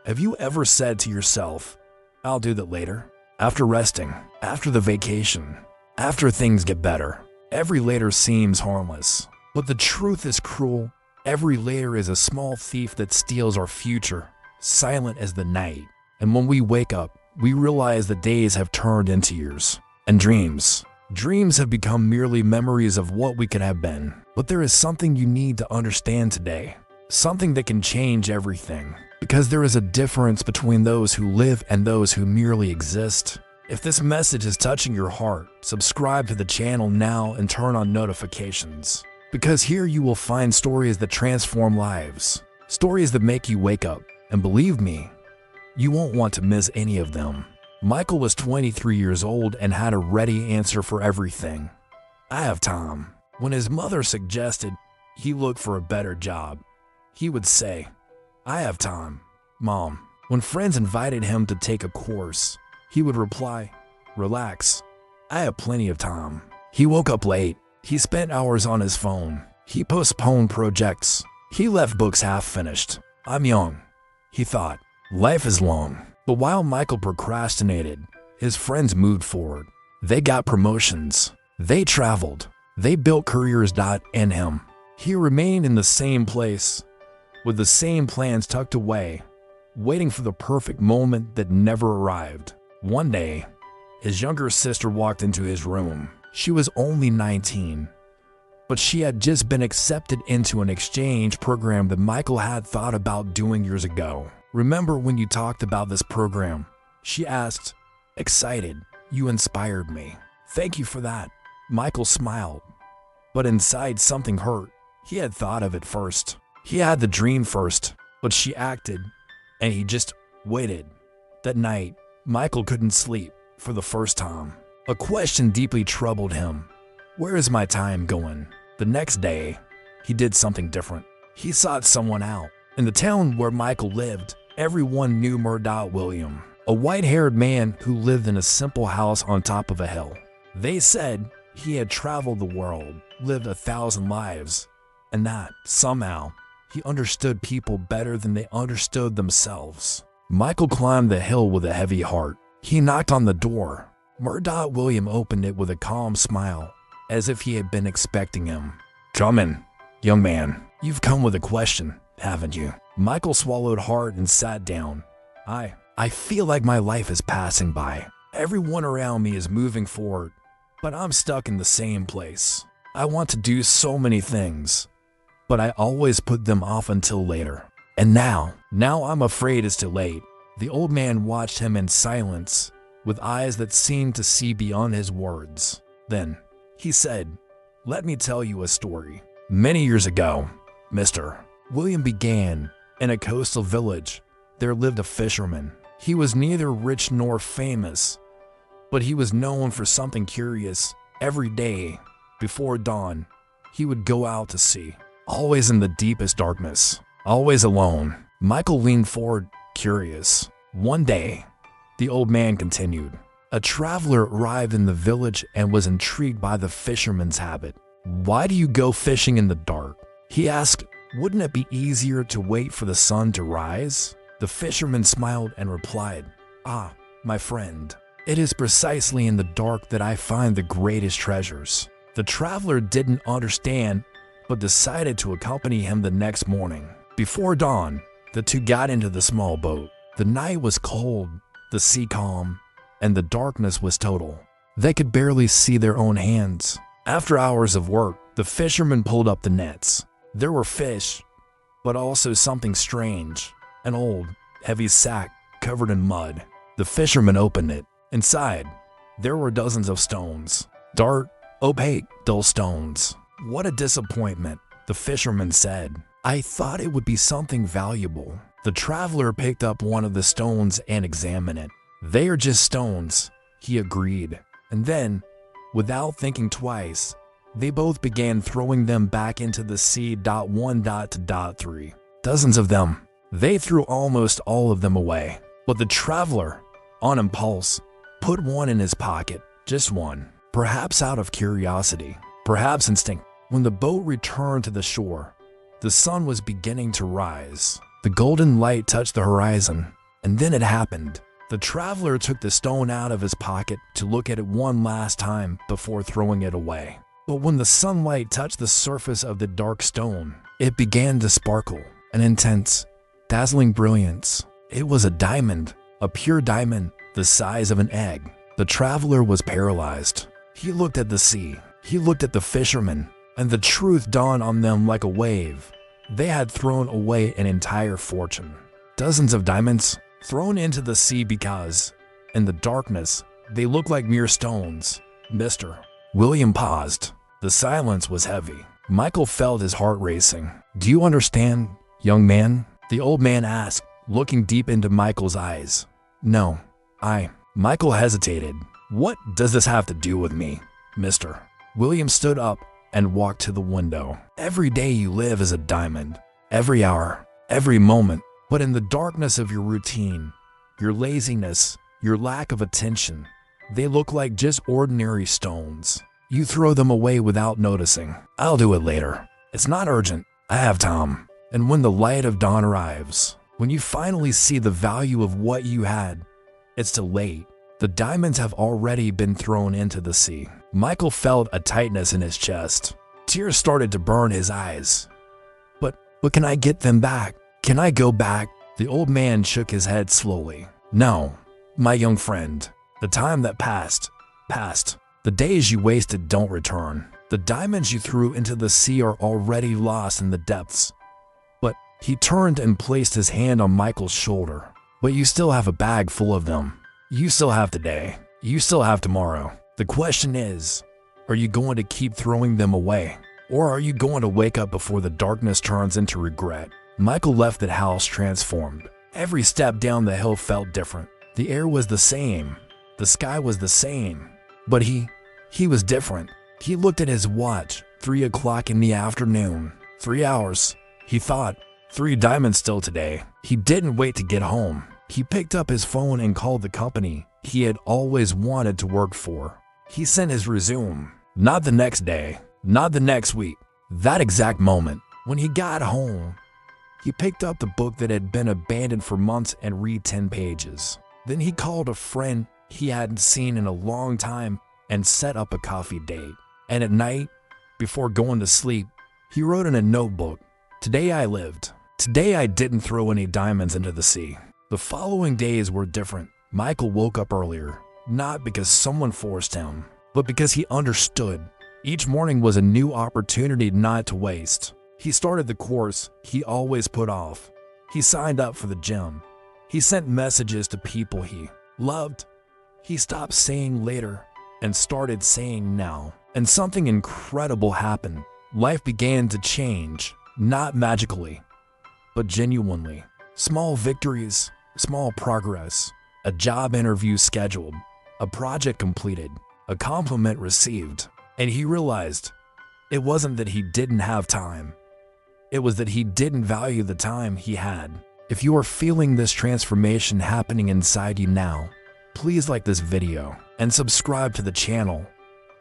Have you ever said to yourself, I'll do that later? After resting, after the vacation, after things get better. Every later seems harmless. But the truth is cruel. Every later is a small thief that steals our future, silent as the night. And when we wake up, we realize the days have turned into years. And dreams. Dreams have become merely memories of what we could have been. But there is something you need to understand today. Something that can change everything. Because there is a difference between those who live and those who merely exist. If this message is touching your heart, subscribe to the channel now and turn on notifications. Because here you will find stories that transform lives. Stories that make you wake up. And believe me, you won't want to miss any of them. Michael was 23 years old and had a ready answer for everything. I have time. When his mother suggested he look for a better job, he would say, I have time, Mom. When friends invited him to take a course, he would reply, relax, I have plenty of time. He woke up late. He spent hours on his phone. He postponed projects. He left books half finished. I'm young, he thought. Life is long. But while Michael procrastinated, his friends moved forward. They got promotions. They traveled. They built careers. And him. He remained in the same place, with the same plans tucked away, waiting for the perfect moment that never arrived. One day, his younger sister walked into his room. She was only 19, but she had just been accepted into an exchange program that Michael had thought about doing years ago. Remember when you talked about this program? She asked, excited. You inspired me. Thank you for that. Michael smiled, but inside something hurt. He had thought of it first. He had the dream first, but she acted, and he just waited. That night, Michael couldn't sleep for the first time. A question deeply troubled him. Where is my time going? The next day, he did something different. He sought someone out. In the town where Michael lived, everyone knew Murdoch William, a white-haired man who lived in a simple house on top of a hill. They said he had traveled the world, lived 1,000 lives, and that, somehow, he understood people better than they understood themselves. Michael climbed the hill with a heavy heart. He knocked on the door. Murdoch William opened it with a calm smile, as if he had been expecting him. Come in, young man. You've come with a question, haven't you? Michael swallowed hard and sat down. I feel like my life is passing by. Everyone around me is moving forward, but I'm stuck in the same place. I want to do so many things, but I always put them off until later. And now I'm afraid it's too late. The old man watched him in silence, with eyes that seemed to see beyond his words. Then he said, let me tell you a story. Many years ago, Mr. William began in a coastal village. There lived a fisherman. He was neither rich nor famous, but he was known for something curious. Every day, before dawn, he would go out to sea, always in the deepest darkness, always alone. Michael leaned forward, curious. One day, the old man continued, a traveler arrived in the village and was intrigued by the fisherman's habit. Why do you go fishing in the dark? He asked, wouldn't it be easier to wait for the sun to rise? The fisherman smiled and replied, ah, my friend, it is precisely in the dark that I find the greatest treasures. The traveler didn't understand, but decided to accompany him the next morning. Before dawn, the two got into the small boat. The night was cold, the sea calm, and the darkness was total. They could barely see their own hands. After hours of work, the fisherman pulled up the nets. There were fish, but also something strange, an old, heavy sack covered in mud. The fisherman opened it. Inside, there were dozens of stones. Dark, opaque, dull stones. What a disappointment, the fisherman said. I thought it would be something valuable. The traveler picked up one of the stones and examined it. They are just stones, he agreed. And then, without thinking twice, they both began throwing them back into the sea. 1.3. Dozens of them. They threw almost all of them away. But the traveler, on impulse, put one in his pocket, just one. Perhaps out of curiosity, perhaps instinct. When the boat returned to the shore, the sun was beginning to rise. The golden light touched the horizon, and then it happened. The traveler took the stone out of his pocket to look at it one last time before throwing it away. But when the sunlight touched the surface of the dark stone, it began to sparkle, an intense, dazzling brilliance. It was a diamond, a pure diamond, the size of an egg. The traveler was paralyzed. He looked at the sea, he looked at the fishermen, and the truth dawned on them like a wave. They had thrown away an entire fortune. Dozens of diamonds thrown into the sea because, in the darkness, they looked like mere stones. Mr. William paused. The silence was heavy. Michael felt his heart racing. "Do you understand, young man?" the old man asked, looking deep into Michael's eyes. "No, Michael hesitated. "What does this have to do with me, mister?" William stood up and walked to the window. "Every day you live is a diamond. Every hour, every moment. But in the darkness of your routine, your laziness, your lack of attention, they look like just ordinary stones. You throw them away without noticing. I'll do it later. It's not urgent. I have time." And when the light of dawn arrives, when you finally see the value of what you had, it's too late. The diamonds have already been thrown into the sea. Michael felt a tightness in his chest. Tears started to burn his eyes. But can I get them back? Can I go back?" The old man shook his head slowly. "No, my young friend. The time that passed. The days you wasted don't return. The diamonds you threw into the sea are already lost in the depths." But he turned and placed his hand on Michael's shoulder. "But you still have a bag full of them. You still have today. You still have tomorrow. The question is, are you going to keep throwing them away? Or are you going to wake up before the darkness turns into regret?" Michael left the house transformed. Every step down the hill felt different. The air was the same. The sky was the same. But he was different. He looked at his watch, 3 o'clock in the afternoon. 3 hours, he thought. 3 diamonds still today. He didn't wait to get home. He picked up his phone and called the company he had always wanted to work for. He sent his resume. Not the next day, not the next week. That exact moment, when he got home, he picked up the book that had been abandoned for months and read 10 pages. Then he called a friend he hadn't seen in a long time and set up a coffee date. And at night, before going to sleep, he wrote in a notebook, "Today I lived. Today I didn't throw any diamonds into the sea." The following days were different. Michael woke up earlier, not because someone forced him, but because he understood. Each morning was a new opportunity not to waste. He started the course he always put off. He signed up for the gym. He sent messages to people he loved. He stopped saying later and started saying now. And something incredible happened. Life began to change, not magically, but genuinely. Small victories, small progress, a job interview scheduled, a project completed, a compliment received. And he realized it wasn't that he didn't have time. It was that he didn't value the time he had. If you are feeling this transformation happening inside you now, please like this video and subscribe to the channel,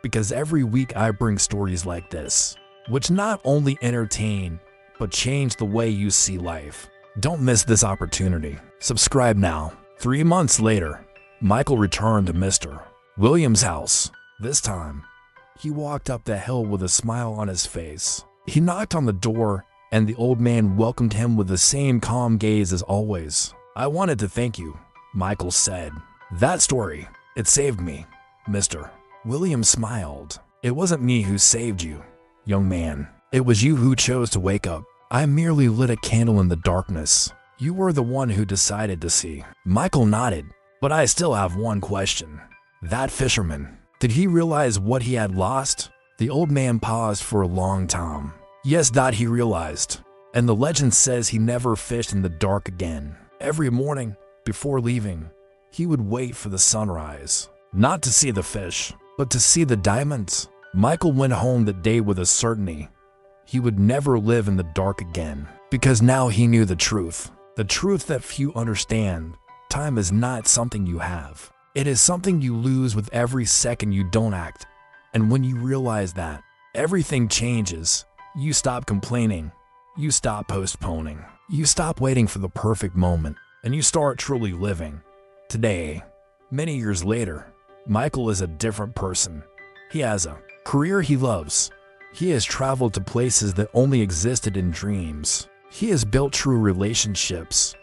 because every week I bring stories like this, which not only entertain, but change the way you see life. Don't miss this opportunity. Subscribe now. 3 months later, Michael returned to Mr. Williams' house. This time, he walked up the hill with a smile on his face. He knocked on the door, and the old man welcomed him with the same calm gaze as always. "I wanted to thank you," Michael said. "That story, it saved me, Mr. Williams smiled. "It wasn't me who saved you, young man. It was you who chose to wake up. I merely lit a candle in the darkness. You were the one who decided to see." Michael nodded. "But I still have one question. That fisherman, did he realize what he had lost?" The old man paused for a long time. "Yes, that he realized. And the legend says he never fished in the dark again. Every morning, before leaving, he would wait for the sunrise. Not to see the fish, but to see the diamonds." Michael went home that day with a certainty. He would never live in the dark again, because now he knew the truth that few understand. Time is not something you have. It is something you lose with every second you don't act. And when you realize that, everything changes. You stop complaining. You stop postponing. You stop waiting for the perfect moment and you start truly living. Today, many years later, Michael is a different person. He has a career he loves. He has traveled to places that only existed in dreams. He has built true relationships.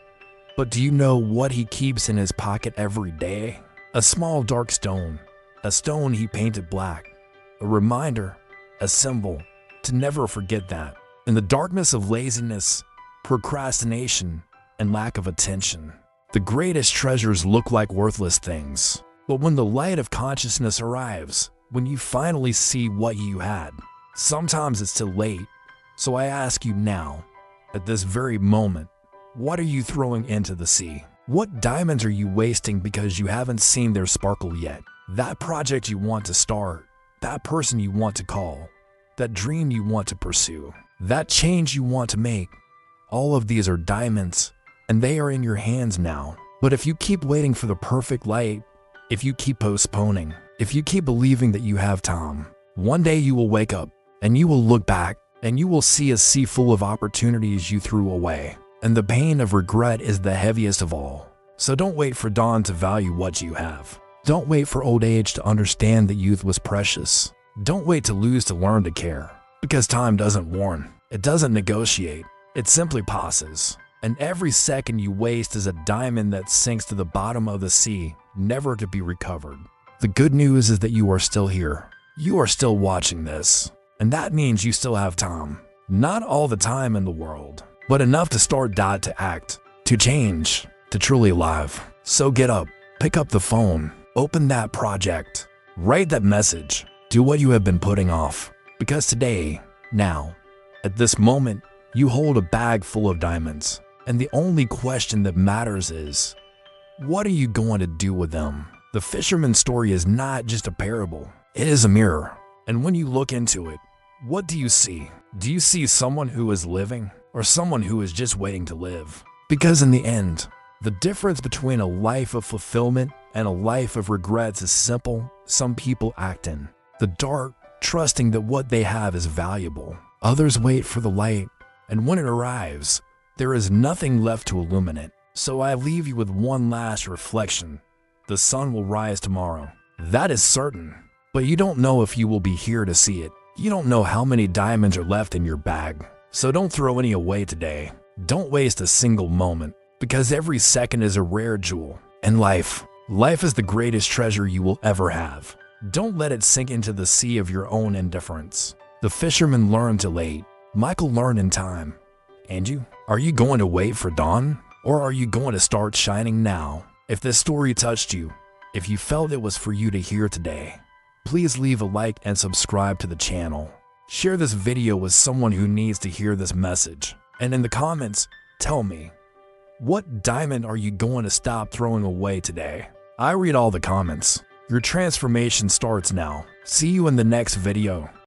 But do you know what he keeps in his pocket every day? A small dark stone. A stone he painted black. A reminder, a symbol, to never forget that. In the darkness of laziness, procrastination, and lack of attention, the greatest treasures look like worthless things. But when the light of consciousness arrives, when you finally see what you had, sometimes it's too late. So I ask you now, at this very moment, what are you throwing into the sea? What diamonds are you wasting because you haven't seen their sparkle yet? That project you want to start, that person you want to call, that dream you want to pursue, that change you want to make, all of these are diamonds, and they are in your hands now. But if you keep waiting for the perfect light, if you keep postponing, if you keep believing that you have time, one day you will wake up and you will look back and you will see a sea full of opportunities you threw away. And the pain of regret is the heaviest of all. So don't wait for dawn to value what you have. Don't wait for old age to understand that youth was precious. Don't wait to lose to learn to care. Because time doesn't warn. It doesn't negotiate. It simply passes. And every second you waste is a diamond that sinks to the bottom of the sea, never to be recovered. The good news is that you are still here. You are still watching this. And that means you still have time. Not all the time in the world, but enough to start to act, to change, to truly live. So get up, pick up the phone, open that project, write that message, do what you have been putting off. Because today, now, at this moment, you hold a bag full of diamonds. And the only question that matters is, what are you going to do with them? The fisherman's story is not just a parable, it is a mirror. And when you look into it, what do you see? Do you see someone who is living or someone who is just waiting to live? Because in the end, the difference between a life of fulfillment and a life of regrets is simple. Some people act in the dark, trusting that what they have is valuable. Others wait for the light, and when it arrives, there is nothing left to illuminate. So I leave you with one last reflection. The sun will rise tomorrow. That is certain, but you don't know if you will be here to see it. You don't know how many diamonds are left in your bag. So don't throw any away today. Don't waste a single moment, because every second is a rare jewel. And life is the greatest treasure you will ever have. Don't let it sink into the sea of your own indifference. The fisherman learned too late. Michael learned in time. And you? Are you going to wait for dawn? Or are you going to start shining now? If this story touched you, if you felt it was for you to hear today, please leave a like and subscribe to the channel. Share this video with someone who needs to hear this message. And in the comments, tell me, what diamond are you going to stop throwing away today? I read all the comments. Your transformation starts now. See you in the next video.